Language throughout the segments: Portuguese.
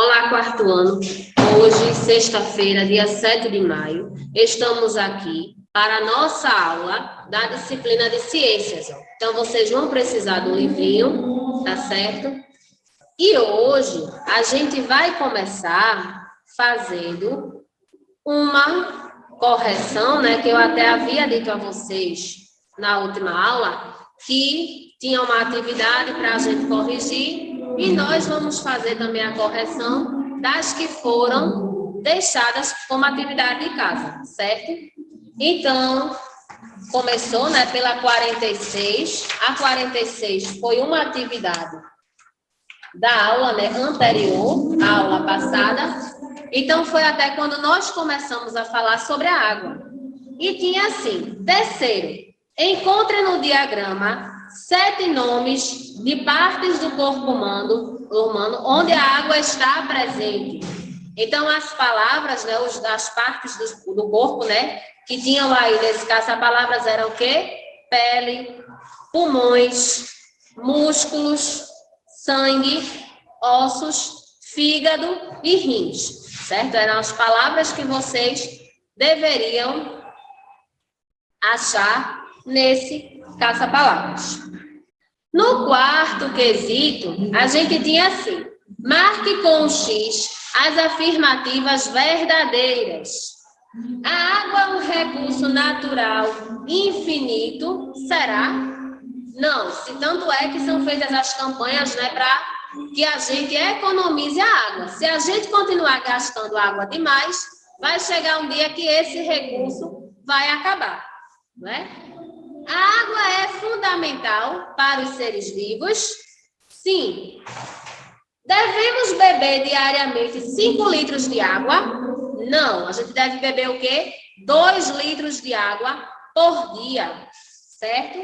Olá, quarto ano. Hoje, sexta-feira, dia 7 de maio, estamos aqui para a nossa aula da disciplina de ciências. Então, vocês vão precisar do livrinho, tá certo? E hoje, a gente vai começar fazendo uma correção, né, que eu até havia dito a vocês na última aula, que tinha uma atividade para a gente corrigir, e nós vamos fazer também a correção das que foram deixadas como atividade de casa, certo? Então, começou, né, pela 46. A 46 foi uma atividade da aula, né, anterior, à aula passada. Então, foi até quando nós começamos a falar sobre a água. E tinha assim, terceiro, encontre no diagrama 7 nomes de partes do corpo humano onde a água está presente. Então, as palavras, né, as partes do corpo, né, que tinham aí, nesse caso, as palavras eram o quê? Pele, pulmões, músculos, sangue, ossos, fígado e rins, certo? Eram as palavras que vocês deveriam achar nesse caça-palavras. No quarto quesito, a gente tinha assim, marque com um X as afirmativas verdadeiras. A água é um recurso natural infinito, será? Não, se tanto é que são feitas as campanhas, né, para que a gente economize a água. Se a gente continuar gastando água demais, vai chegar um dia que esse recurso vai acabar, né? A água é fundamental para os seres vivos? Sim. Devemos beber diariamente 5 litros de água? Não, a gente deve beber o quê? 2 litros de água por dia, certo?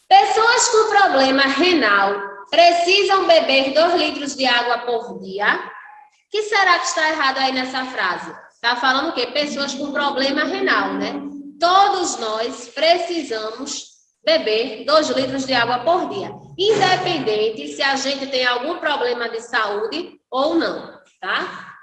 Pessoas com problema renal precisam beber 2 litros de água por dia? O que será que está errado aí nessa frase? Está falando o quê? Pessoas com problema renal, né? Todos nós precisamos beber 2 litros de água por dia, independente se a gente tem algum problema de saúde ou não, tá?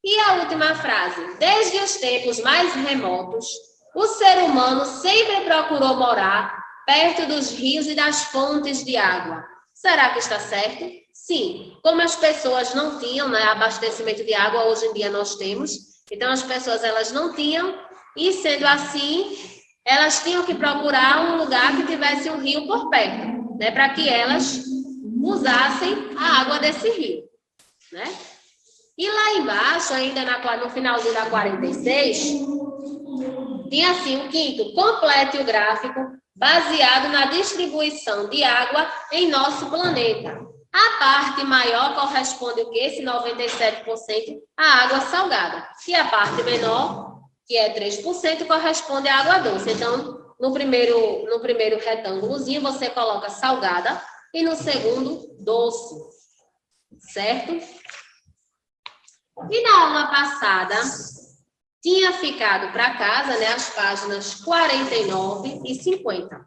E a última frase. Desde os tempos mais remotos, o ser humano sempre procurou morar perto dos rios e das fontes de água. Será que está certo? Sim. Como as pessoas não tinham, né, abastecimento de água, hoje em dia nós temos. Então, as pessoas elas não tinham, e sendo assim, elas tinham que procurar um lugar que tivesse um rio por perto, né, para que elas usassem a água desse rio, né? E lá embaixo, ainda no finalzinho da 46, tinha assim o quinto, complete o gráfico baseado na distribuição de água em nosso planeta. A parte maior corresponde o quê? Esse 97% à água salgada. E a parte menor, que é 3%, corresponde à água doce. Então, no primeiro retângulozinho, você coloca salgada e no segundo, doce. Certo? E na aula passada, tinha ficado para casa, né, as páginas 49 e 50.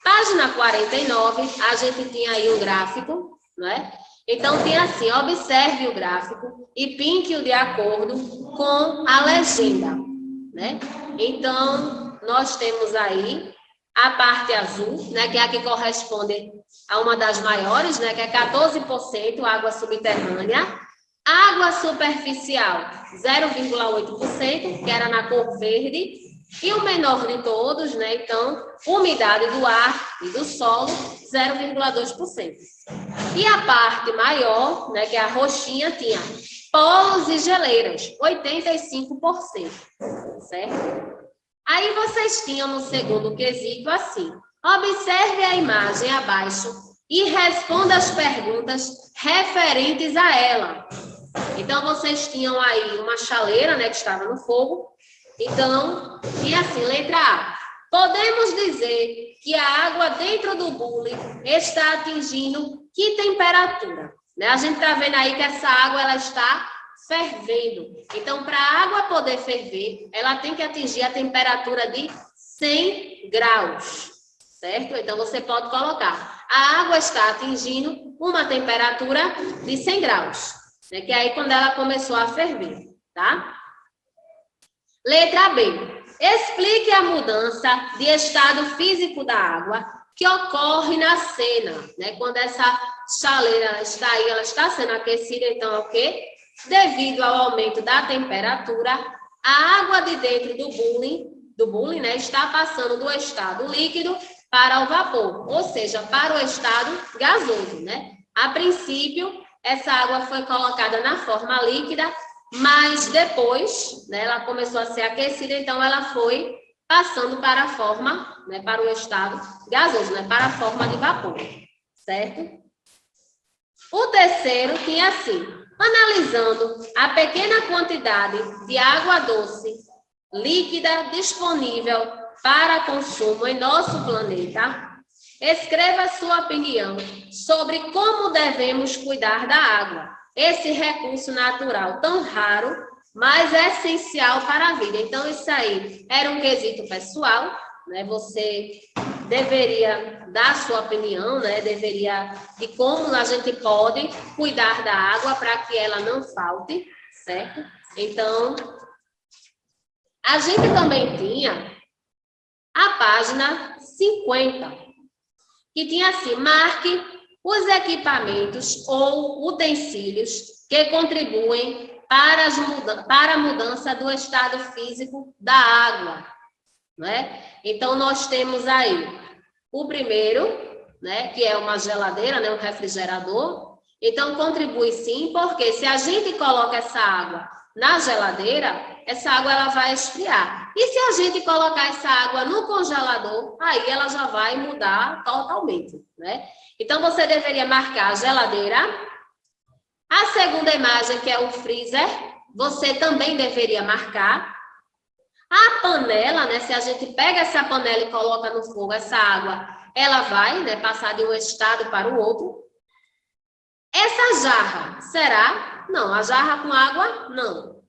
Página 49, a gente tinha aí um gráfico, né? Então, tinha assim, observe o gráfico e pinte-o de acordo com a legenda, né? Então, nós temos aí a parte azul, né, que é a que corresponde a uma das maiores, né, que é 14% água subterrânea. Água superficial, 0,8%, que era na cor verde, e o menor de todos, né? Então, umidade do ar e do solo, 0,2%. E a parte maior, né, que é a roxinha, tinha polos e geleiras, 85%, certo? Aí vocês tinham no segundo quesito assim, observe a imagem abaixo e responda as perguntas referentes a ela. Então, vocês tinham aí uma chaleira, né, que estava no fogo. Então, e assim, letra A. Podemos dizer que a água dentro do bule está atingindo que temperatura? Né? A gente está vendo aí que essa água ela está fervendo. Então, para a água poder ferver, ela tem que atingir a temperatura de 100 graus. Certo? Então, você pode colocar. A água está atingindo uma temperatura de 100 graus. né? Que é aí quando ela começou a ferver, tá? Letra B. Explique a mudança de estado físico da água que ocorre na cena, né? Quando essa chaleira está aí, ela está sendo aquecida, então é o quê? Devido ao aumento da temperatura, a água de dentro do bule, né, está passando do estado líquido para o vapor, ou seja, para o estado gasoso, né? A princípio, essa água foi colocada na forma líquida, mas depois, né, ela começou a ser aquecida, então ela foi passando para a forma, né, para o estado gasoso, né, para a forma de vapor, certo? O terceiro tinha assim: analisando a pequena quantidade de água doce líquida disponível para consumo em nosso planeta, escreva sua opinião sobre como devemos cuidar da água, esse recurso natural tão raro, mas essencial para a vida. Então, isso aí era um quesito pessoal, né? Você deveria dar sua opinião, né? De como a gente pode cuidar da água para que ela não falte, certo? Então, a gente também tinha a página 50, que tinha assim: marque os equipamentos ou utensílios que contribuem para a mudança do estado físico da água, né? Então, nós temos aí o primeiro, né, que é uma geladeira, né, um refrigerador. Então, contribui sim, porque se a gente coloca essa água na geladeira, essa água ela vai esfriar. E se a gente colocar essa água no congelador, aí ela já vai mudar totalmente, né? Então, você deveria marcar a geladeira. A segunda imagem, que é o freezer, você também deveria marcar. A panela, né? Se a gente pega essa panela e coloca no fogo, essa água, ela vai, né, passar de um estado para o outro. Essa jarra, será? Não, a jarra com água, não.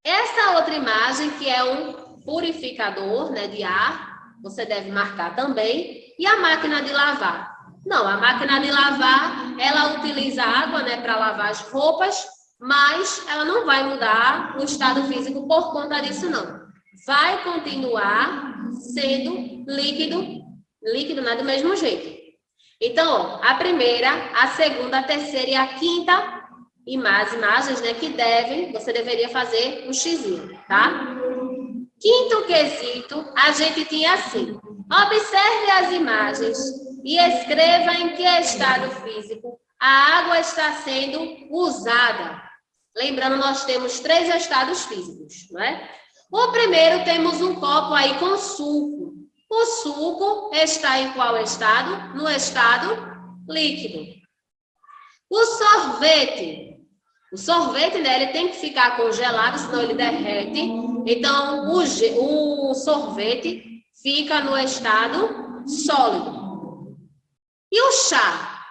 Essa outra imagem, que é um purificador, né, de ar, você deve marcar também. E a máquina de lavar? Não, a máquina de lavar, ela utiliza água, né, para lavar as roupas, mas ela não vai mudar o estado físico por conta disso, não. Vai continuar sendo líquido, né, do mesmo jeito. Então, ó, a primeira, a segunda, a terceira e a quinta imagens, né, você deveria fazer um xizinho, tá? Quinto quesito, a gente tinha assim: observe as imagens e escreva em que estado físico a água está sendo usada. Lembrando, nós temos 3 estados físicos, não é? O primeiro, temos um copo aí com suco. O suco está em qual estado? No estado líquido. O sorvete, né, ele tem que ficar congelado, senão ele derrete. Então, o sorvete fica no estado sólido. E o chá?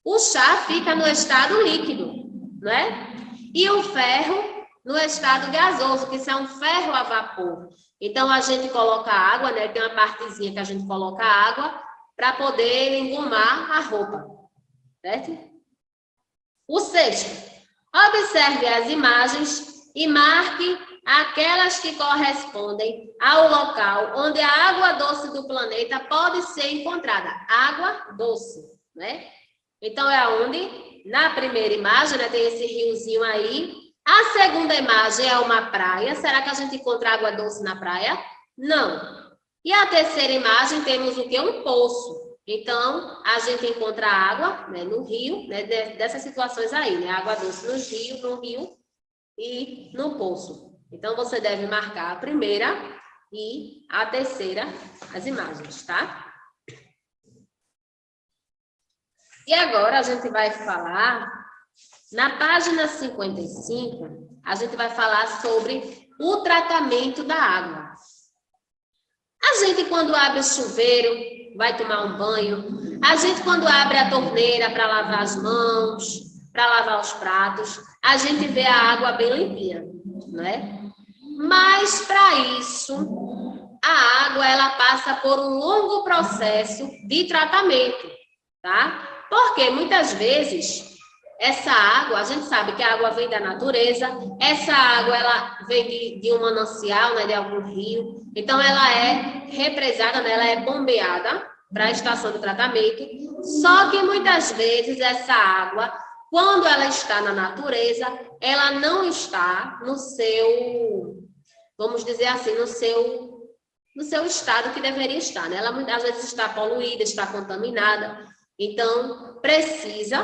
O chá fica no estado líquido, né? E o ferro no estado gasoso, que isso é um ferro a vapor. Então, a gente coloca água, né? Tem uma partezinha que a gente coloca água para poder engomar a roupa, certo? O sexto, observe as imagens e marque aquelas que correspondem ao local onde a água doce do planeta pode ser encontrada. Água doce, né? Então, é onde? Na primeira imagem, né, tem esse riozinho aí. A segunda imagem é uma praia. Será que a gente encontra água doce na praia? Não. E a terceira imagem, temos o quê? Um poço. Então, a gente encontra água, né, no rio, né, dessas situações aí, né? Água doce no rio e no poço. Então, você deve marcar a primeira e a terceira, as imagens, tá? E agora a gente vai falar, na página 55, a gente vai falar sobre o tratamento da água. A gente, quando abre o chuveiro, vai tomar um banho. A gente, quando abre a torneira para lavar as mãos, para lavar os pratos, a gente vê a água bem limpinha, né? Mas, para isso, a água, ela passa por um longo processo de tratamento, tá? Porque, muitas vezes, essa água, a gente sabe que a água vem da natureza, essa água ela vem de um manancial, né, de algum rio, então ela é represada, né, ela é bombeada para a estação de tratamento, só que muitas vezes essa água, quando ela está na natureza, ela não está no seu, vamos dizer assim, no seu estado que deveria estar, né? Ela muitas vezes está poluída, está contaminada, então precisa,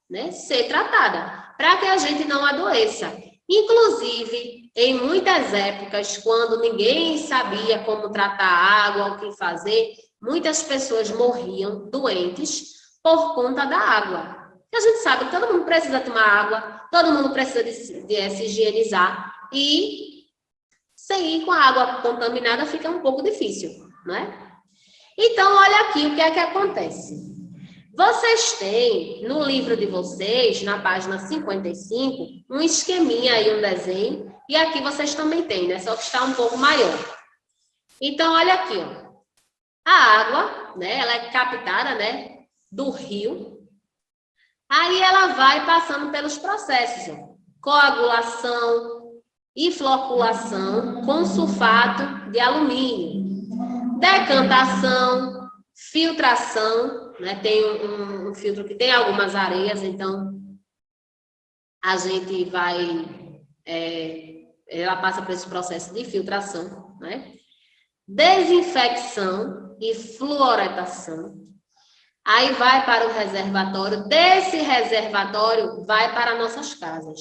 né, ser tratada para que a gente não adoeça. Inclusive, em muitas épocas, quando ninguém sabia como tratar a água, o que fazer, muitas pessoas morriam doentes por conta da água. A gente sabe que todo mundo precisa tomar água, todo mundo precisa de se higienizar e sair com a água contaminada fica um pouco difícil, não é? Então, olha aqui o que é que acontece. Vocês têm no livro de vocês, na página 55, um esqueminha aí, um desenho, e aqui vocês também têm, né? Só que está um pouco maior. Então, olha aqui, ó. A água, né? Ela é captada, né, do rio. Aí ela vai passando pelos processos, ó. Coagulação e floculação com sulfato de alumínio, decantação, filtração, né? Tem um filtro que tem algumas areias, então a gente vai, ela passa por esse processo de filtração, né? Desinfecção e fluoretação. Aí vai para o reservatório, desse reservatório vai para nossas casas.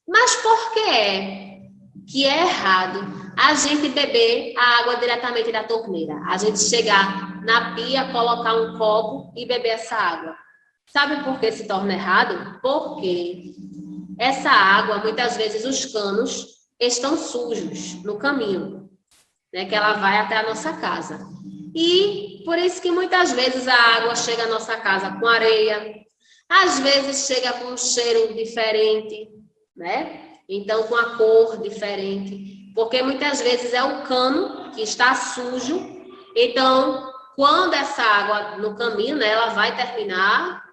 Mas por que é errado a gente beber a água diretamente da torneira? A gente chegar na pia, colocar um copo e beber essa água. Sabe por que se torna errado? Porque essa água, muitas vezes os canos estão sujos no caminho, né, que ela vai até a nossa casa. E por isso que muitas vezes a água chega à nossa casa com areia, às vezes chega com um cheiro diferente, né? Então, com a cor diferente, porque muitas vezes é o cano que está sujo. Então, quando essa água no caminho, né, ela vai terminar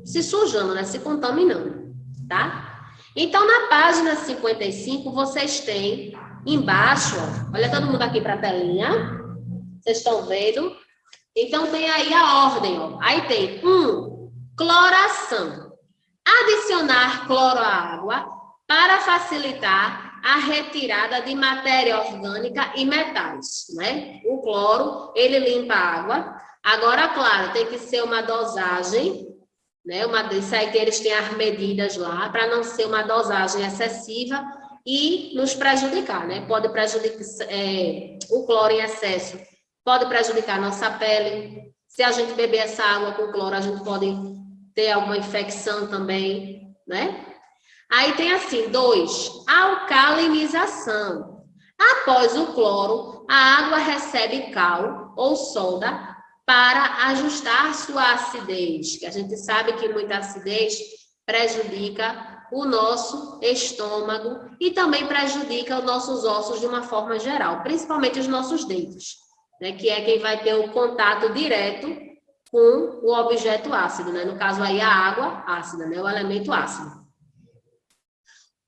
se sujando, né, se contaminando, tá? Então, na página 55, vocês têm embaixo, ó, olha todo mundo aqui para a telinha, vocês estão vendo? Então, tem aí a ordem, ó. Aí tem 1, cloração. Adicionar cloro à água para facilitar a retirada de matéria orgânica e metais, né? O cloro, ele limpa a água. Agora, claro, tem que ser uma dosagem, né? Isso aí que eles têm as medidas lá, para não ser uma dosagem excessiva e nos prejudicar, né? Pode prejudicar o cloro em excesso. Pode prejudicar a nossa pele. Se a gente beber essa água com cloro, a gente pode ter alguma infecção também, né? Aí tem assim, 2, alcalinização. Após o cloro, a água recebe cal ou soda para ajustar sua acidez, que a gente sabe que muita acidez prejudica o nosso estômago e também prejudica os nossos ossos de uma forma geral, principalmente os nossos dentes, né, que é quem vai ter o contato direto com o objeto ácido, né? No caso aí a água ácida, né? O elemento ácido.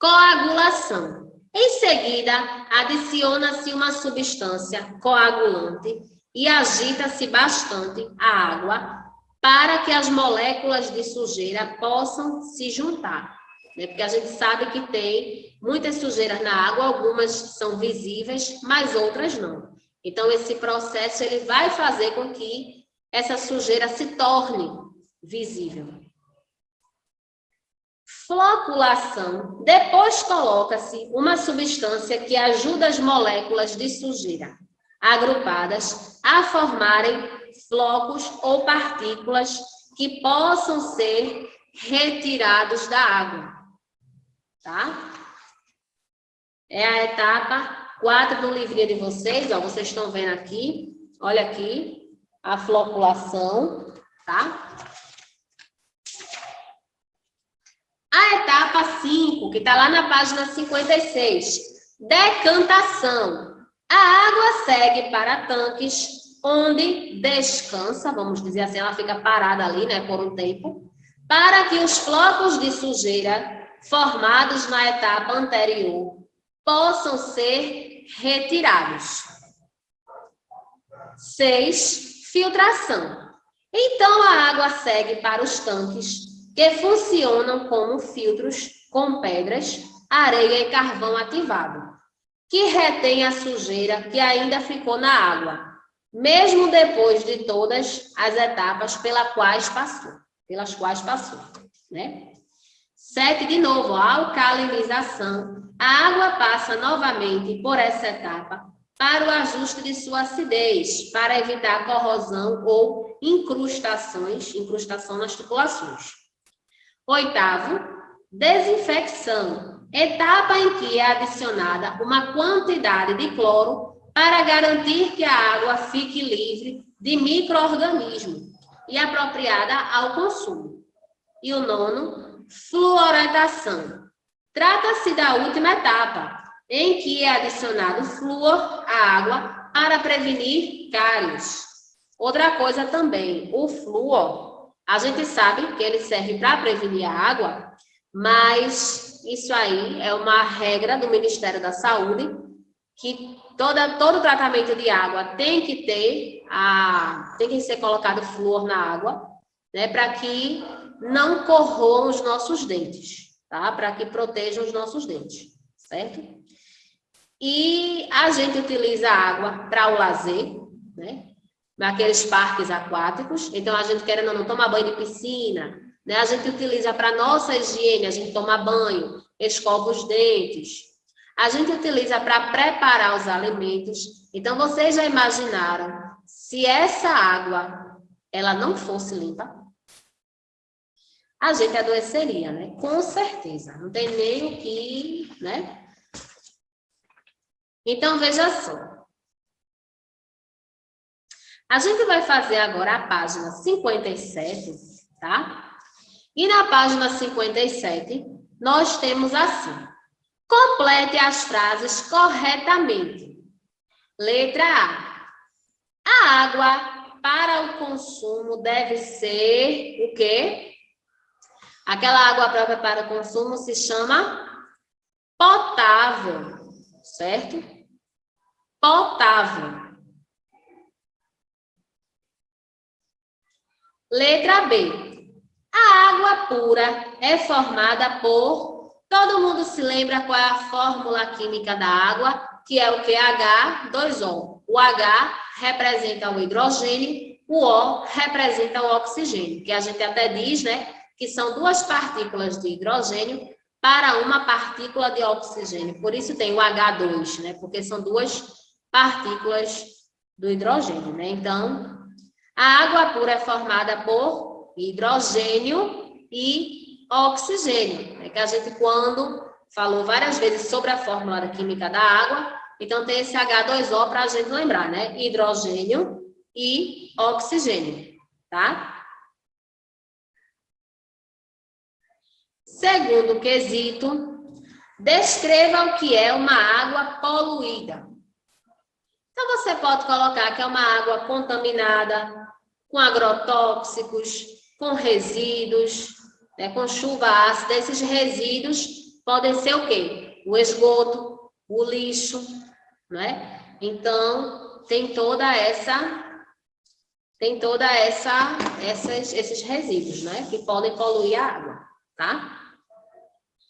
Coagulação. Em seguida, adiciona-se uma substância coagulante e agita-se bastante a água para que as moléculas de sujeira possam se juntar, né? Porque a gente sabe que tem muitas sujeiras na água, algumas são visíveis, mas outras não. Então, esse processo ele vai fazer com que essa sujeira se torne visível. Floculação. Depois coloca-se uma substância que ajuda as moléculas de sujeira agrupadas a formarem flocos ou partículas que possam ser retirados da água. Tá? É a etapa 4 do livrinho de vocês, ó, vocês estão vendo aqui, olha aqui, a floculação, tá? A etapa 5, que está lá na página 56, decantação. A água segue para tanques onde descansa, vamos dizer assim, ela fica parada ali, né, por um tempo, para que os flocos de sujeira formados na etapa anterior possam ser retirados. 6. Filtração. Então, a água segue para os tanques, que funcionam como filtros com pedras, areia e carvão ativado, que retém a sujeira que ainda ficou na água, mesmo depois de todas as etapas pelas quais passou, né? 7, de novo, a alcalinização. A água passa novamente por essa etapa para o ajuste de sua acidez, para evitar corrosão ou incrustação nas tubulações. 8, desinfecção. Etapa em que é adicionada uma quantidade de cloro para garantir que a água fique livre de micro-organismos e apropriada ao consumo. E o 9, fluoretação. Trata-se da última etapa, em que é adicionado flúor à água para prevenir cáries. Outra coisa também, o flúor, a gente sabe que ele serve para prevenir a água, mas isso aí é uma regra do Ministério da Saúde, que todo tratamento de água tem que ser colocado flúor na água, né, para que não corroam os nossos dentes, tá? Para que protejam os nossos dentes, certo? E a gente utiliza a água para o lazer, né? Naqueles parques aquáticos. Então, a gente, querendo ou não, toma banho de piscina, né? A gente utiliza para nossa higiene, a gente toma banho, escova os dentes. A gente utiliza para preparar os alimentos. Então, vocês já imaginaram, se essa água ela não fosse limpa, a gente adoeceria, né? Com certeza. Não tem nem o que, né? Então, veja só. A gente vai fazer agora a página 57, tá? E na página 57, nós temos assim. Complete as frases corretamente. Letra A. A água para o consumo deve ser o quê? Aquela água própria para o consumo se chama potável, certo? Potável. Letra B. A água pura é formada por... Todo mundo se lembra qual é a fórmula química da água, que é o que? H2O. O H representa o hidrogênio, o O representa o oxigênio, que a gente até diz, né, que são duas partículas de hidrogênio para uma partícula de oxigênio. Por isso tem o H2, né, porque são duas partículas do hidrogênio, né? Então, a água pura é formada por hidrogênio e oxigênio, né? Que a gente, quando falou várias vezes sobre a fórmula da química da água, então tem esse H2O para a gente lembrar, né? Hidrogênio e oxigênio, tá? Segundo quesito, descreva o que é uma água poluída. Então, você pode colocar que é uma água contaminada, com agrotóxicos, com resíduos, né, com chuva ácida. Esses resíduos podem ser o quê? O esgoto, o lixo, né? Então, tem esses resíduos, né, que podem poluir a água, tá?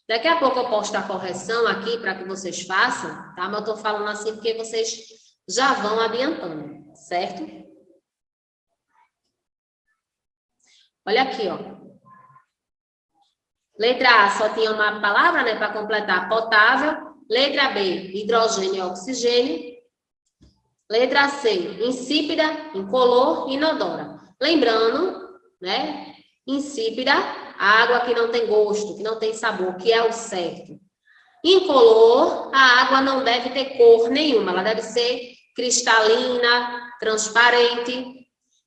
Daqui a pouco eu posto a correção aqui para que vocês façam, tá? Mas eu estou falando assim porque vocês já vão adiantando, certo? Olha aqui, ó. Letra A só tinha uma palavra, né, para completar, potável. Letra B, hidrogênio e oxigênio. Letra C, insípida, incolor, inodora. Lembrando, né, insípida, a água que não tem gosto, que não tem sabor, que é o certo. Incolor, a água não deve ter cor nenhuma, ela deve ser cristalina, transparente.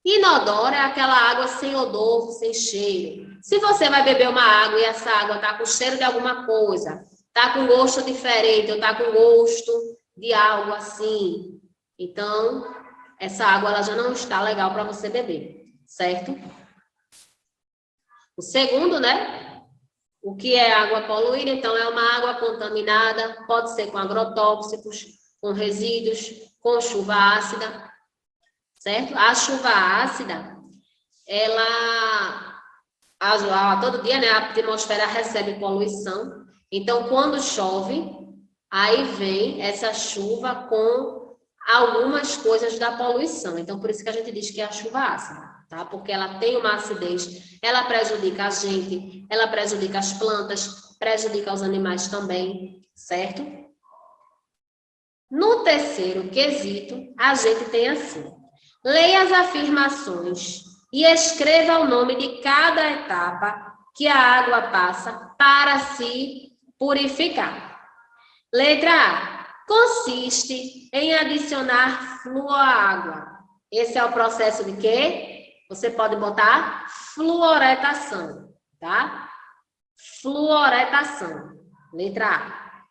Inodora é aquela água sem odor, sem cheiro. Se você vai beber uma água e essa água está com cheiro de alguma coisa, está com gosto diferente, ou está com gosto de algo assim, então essa água ela já não está legal para você beber, certo? O segundo, né? O que é água poluída? Então, é uma água contaminada, pode ser com agrotóxicos, com resíduos, com chuva ácida, certo? A chuva ácida, todo dia, né, a atmosfera recebe poluição. Então, quando chove, aí vem essa chuva com algumas coisas da poluição. Então, por isso que a gente diz que é a chuva ácida, tá? Porque ela tem uma acidez, ela prejudica a gente, ela prejudica as plantas, prejudica os animais também, certo? No terceiro quesito, a gente tem assim: leia as afirmações e escreva o nome de cada etapa que a água passa para se purificar. Letra A. Consiste em adicionar flúor à água. Esse é o processo de quê? Você pode botar fluoretação, tá? Fluoretação. Letra A.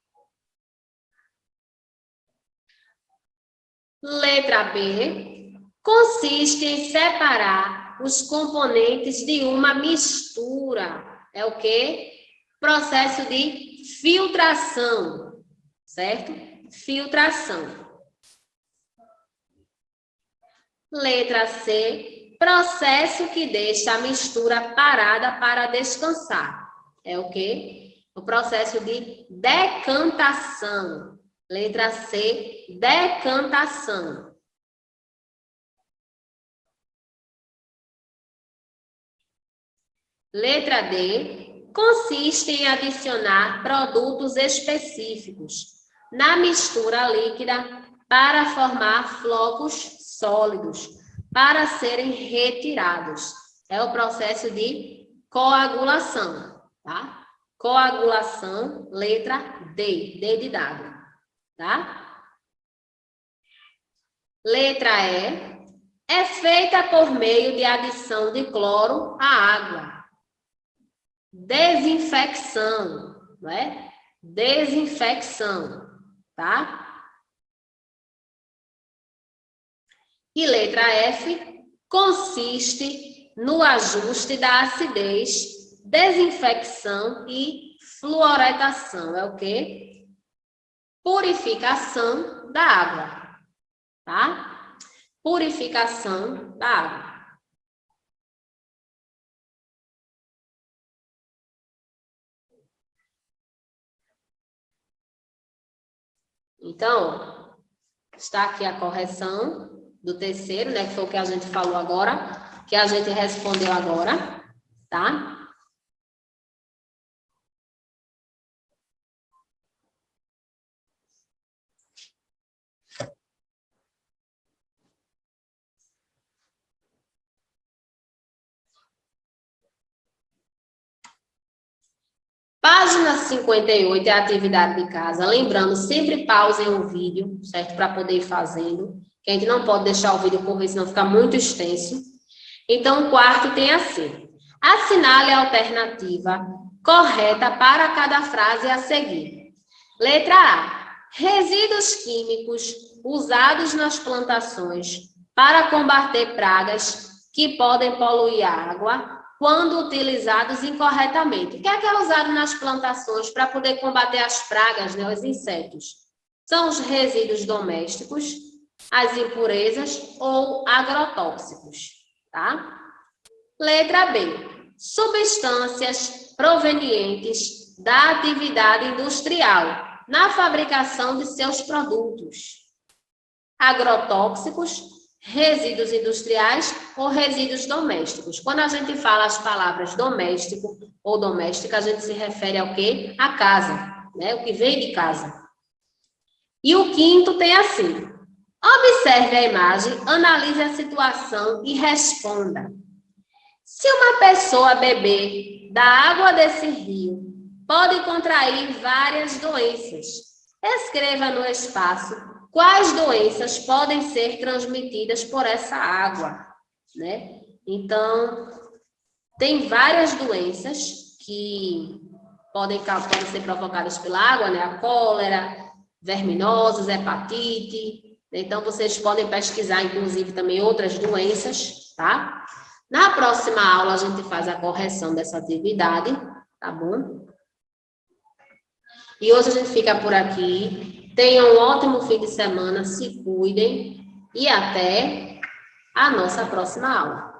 Letra B. Consiste em separar os componentes de uma mistura. É o quê? Processo de filtração, certo? Filtração. Letra C. Processo que deixa a mistura parada para descansar. É o quê? O processo de decantação. Letra C. Decantação. Letra D, consiste em adicionar produtos específicos na mistura líquida para formar flocos sólidos, para serem retirados. É o processo de coagulação, tá? Coagulação, letra D, D de dado, tá? Letra E, é feita por meio de adição de cloro à água. Desinfecção, não é? Desinfecção, tá? E letra F, consiste no ajuste da acidez, desinfecção e fluoretação. É o quê? Purificação da água, tá? Purificação da água. Então, está aqui a correção do terceiro, né, que foi o que a gente falou agora, que a gente respondeu agora, tá? Página 58 é a atividade de casa. Lembrando, sempre pausem o vídeo, certo? Para poder ir fazendo. Que a gente não pode deixar o vídeo correr, senão fica muito extenso. Então, o quarto tem assim: assinale a alternativa correta para cada frase a seguir. Letra A. Resíduos químicos usados nas plantações para combater pragas que podem poluir a água quando utilizados incorretamente. O que é usado nas plantações para poder combater as pragas, né, os insetos? São os resíduos domésticos, as impurezas ou agrotóxicos, tá? Letra B. Substâncias provenientes da atividade industrial na fabricação de seus produtos. Agrotóxicos, resíduos industriais ou resíduos domésticos. Quando a gente fala as palavras doméstico ou doméstica, a gente se refere ao quê? A casa, né? O que vem de casa. E o quinto tem assim: observe a imagem, analise a situação e responda. Se uma pessoa beber da água desse rio, pode contrair várias doenças. Escreva no espaço quais doenças podem ser transmitidas por essa água, né? Então, tem várias doenças que podem ser provocadas pela água, né? A cólera, verminoses, hepatite. Então, vocês podem pesquisar, inclusive, também outras doenças, tá? Na próxima aula, a gente faz a correção dessa atividade, tá bom? E hoje a gente fica por aqui. Tenham um ótimo fim de semana, se cuidem e até a nossa próxima aula.